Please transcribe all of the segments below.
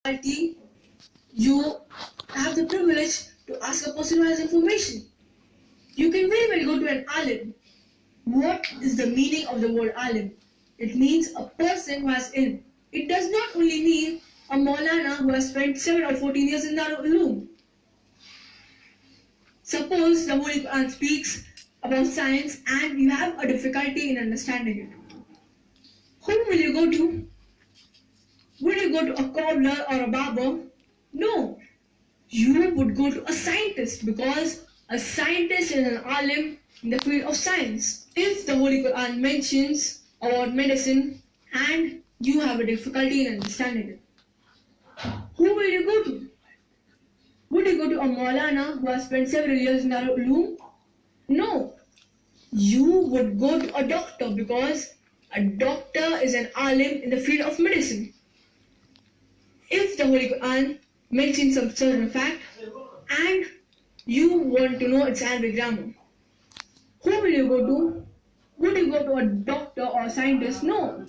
difficulty, you have the privilege to ask a person who has information. You can very well go to an alim. What is the meaning of the word alim? It means a person who has ilm. It does not only mean a Maulana who has spent 7 or 14 years in Darul Uloom. Suppose the Holy Quran speaks about science and you have a difficulty in understanding it. Whom will you go to? Would you go to a cobbler or a barber? No. You would go to a scientist because a scientist is an alim in the field of science. If the Holy Quran mentions about medicine and you have a difficulty in understanding it, who will you go to? Would you go to a Maulana who has spent several years in Darul Uloom? No. You would go to a doctor because a doctor is an alim in the field of medicine. If the Holy Quran mentions some certain fact and you want to know its Arabic grammar, who will you go to? Would you go to a doctor or a scientist? No.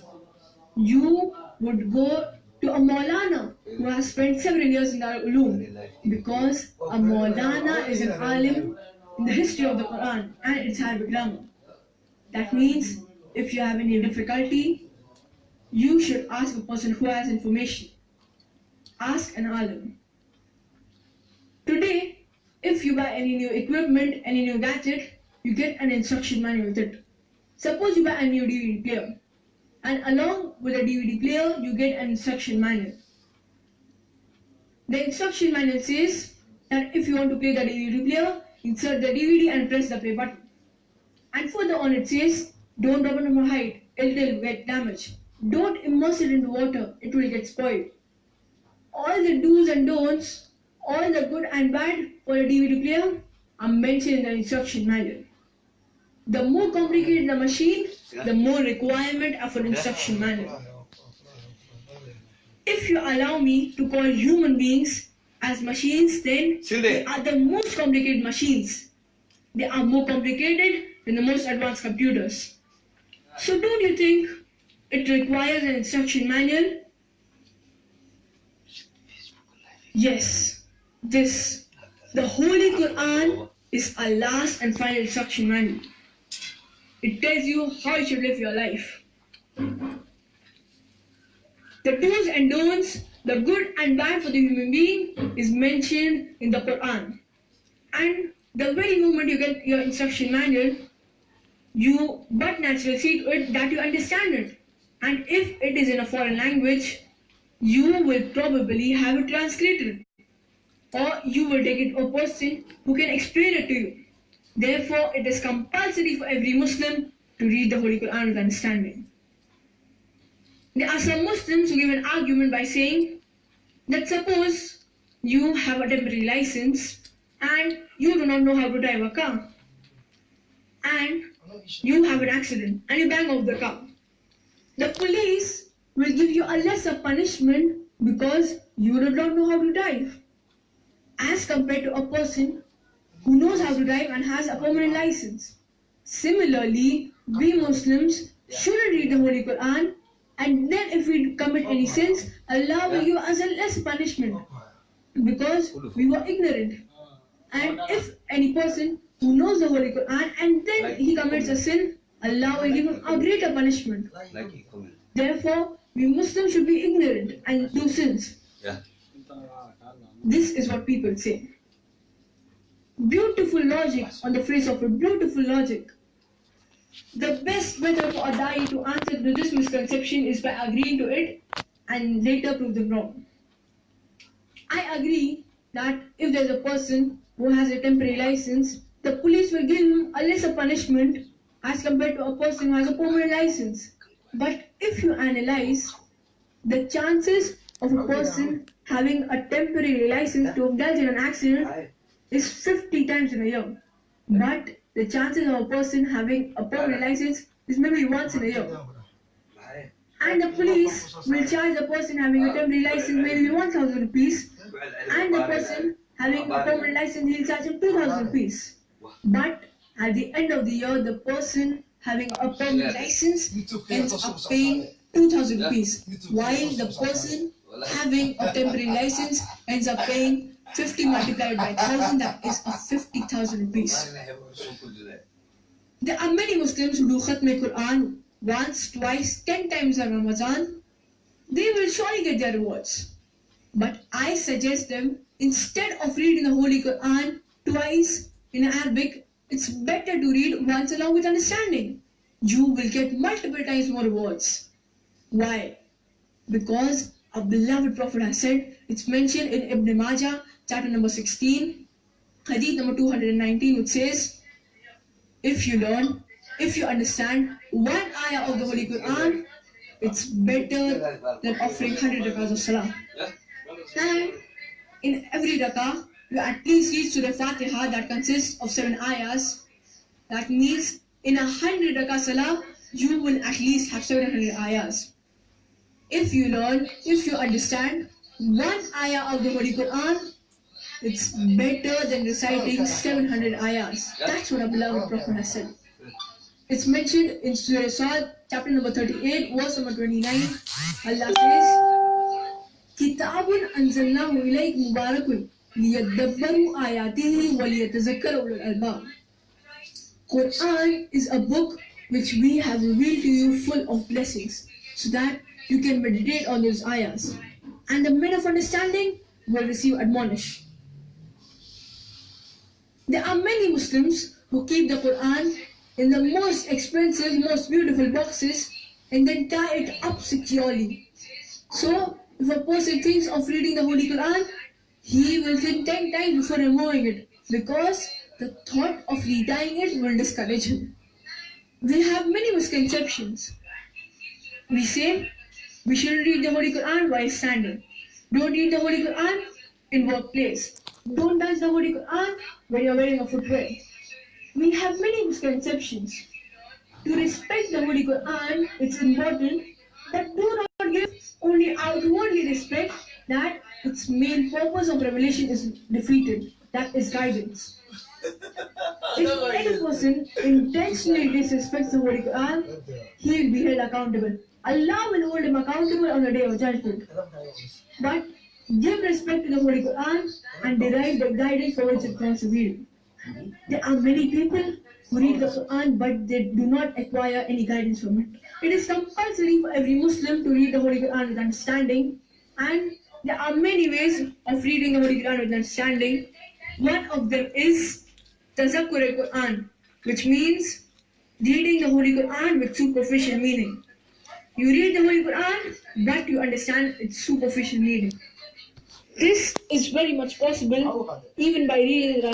You would go to a Maulana who has spent several years in Darul Uloom because a Maulana is an alim in the history of the Quran and its Arabic grammar. That means if you have any difficulty, you should ask a person who has information. Ask an alim. Today, if you buy any new equipment, any new gadget, you get an instruction manual with it. Suppose you buy a new DVD player, and along with the DVD player, you get an instruction manual. The instruction manual says that if you want to play the DVD player, insert the DVD and press the play button. And further on it says, don't drop it from height, it will get damaged. Don't immerse it into water, it will get spoiled. All the do's and don'ts, all the good and bad for a DVD player are mentioned in the instruction manual. The more complicated the machine, the more requirement of an instruction manual. If you allow me to call human beings as machines, then they are the most complicated machines. They are more complicated than the most advanced computers. So don't you think it requires an instruction manual? Yes, the Holy Quran is our last and final instruction manual. It tells you how you should live your life. The do's and don'ts, the good and bad for the human being is mentioned in the Quran. And the very moment you get your instruction manual, you but naturally see to it that you understand it. And if it is in a foreign language, you will probably have it translated, or you will take it to a person who can explain it to you. Therefore, it is compulsory for every Muslim to read the Holy Quran with understanding. There are some Muslims who give an argument by saying that suppose you have a temporary license and you do not know how to drive a car, and you have an accident and you bang off the car. The police will give you a lesser punishment because you do not know how to drive, as compared to a person who knows how to drive and has a permanent license. Similarly, we Muslims shouldn't read the Holy Quran, and then if we commit any sins, Allah will give us a less punishment because we were ignorant. And if any person who knows the Holy Quran and then he commits a sin, Allah will give him a greater punishment. Therefore, we Muslims should be ignorant and do sins. This is what people say. Beautiful logic on the face of it, beautiful logic. The best method for a da'i to answer to this misconception is by agreeing to it and later prove them wrong. I agree that if there's a person who has a temporary license, the police will give him a lesser punishment as compared to a person who has a permanent license. But if you analyze, the chances of a person having a temporary license to indulge in an accident is 50 times in a year. But the chances of a person having a permanent license is maybe once in a year. And the police will charge the person having a temporary license maybe 1,000 rupees, and the person having a permanent license, he'll charge him 2,000 rupees. But at the end of the year, the person having a permanent license ends up paying 2,000 rupees, while the person having a temporary license ends up paying 50 multiplied by 1000, that is 50,000 rupees. There are many Muslims who do Khatm Quran once, twice, 10 times in Ramadan. They will surely get their rewards. But I suggest them, instead of reading the Holy Quran twice in Arabic, it's better to read once along with understanding. You will get multiple times more rewards. Why? Because our beloved Prophet has said, it's mentioned in Ibn Majah, chapter number 16, hadith number 219, which says, if you learn, if you understand one ayah of the Holy Quran, it's better than offering 100 rakahs of salah. And in every rakah, you at least read Surah Fatiha that consists of 7 ayahs. That means in 100 rakah salah, you will at least have 700 ayahs. If you learn, if you understand one ayah of the Holy Quran, it's better than reciting 700 ayahs. That's what our beloved Prophet has said. It's mentioned in Surah Sad, chapter number 38, verse number 29. Allah says, Kitabun anzalnahu ilayk mubarakun liyadabbaru ayatihi wa liyatazakkaru ulul albab. Quran is a book which we have revealed to you full of blessings, so that you can meditate on those ayahs, and the men of understanding will receive admonish. There are many Muslims who keep the Quran in the most expensive, most beautiful boxes and then tie it up securely. So, if a person thinks of reading the Holy Quran, he will think 10 times before removing it, because the thought of retying it will discourage him. We have many misconceptions. We say, we shouldn't read the Holy Quran while standing. Don't read the Holy Quran in workplace. Don't touch the Holy Quran when you're wearing a footwear. We have many misconceptions. To respect the Holy Quran, it's important, but do not give only outwardly respect that its main purpose of revelation is defeated. That is guidance. If any person intentionally disrespects the Holy Quran, he will be held accountable. Allah will hold him accountable on the day of judgment. But give respect to the Holy Quran and derive the guidance for which it was revealed. There are many people who read the Quran but they do not acquire any guidance from it. It is compulsory for every Muslim to read the Holy Quran with understanding, and there are many ways of reading the Holy Quran with understanding. One of them is Tazakkur al-Quran, which means reading the Holy Quran with superficial meaning. You read the Holy Quran, but you understand its superficial meaning. This is very much possible even by reading it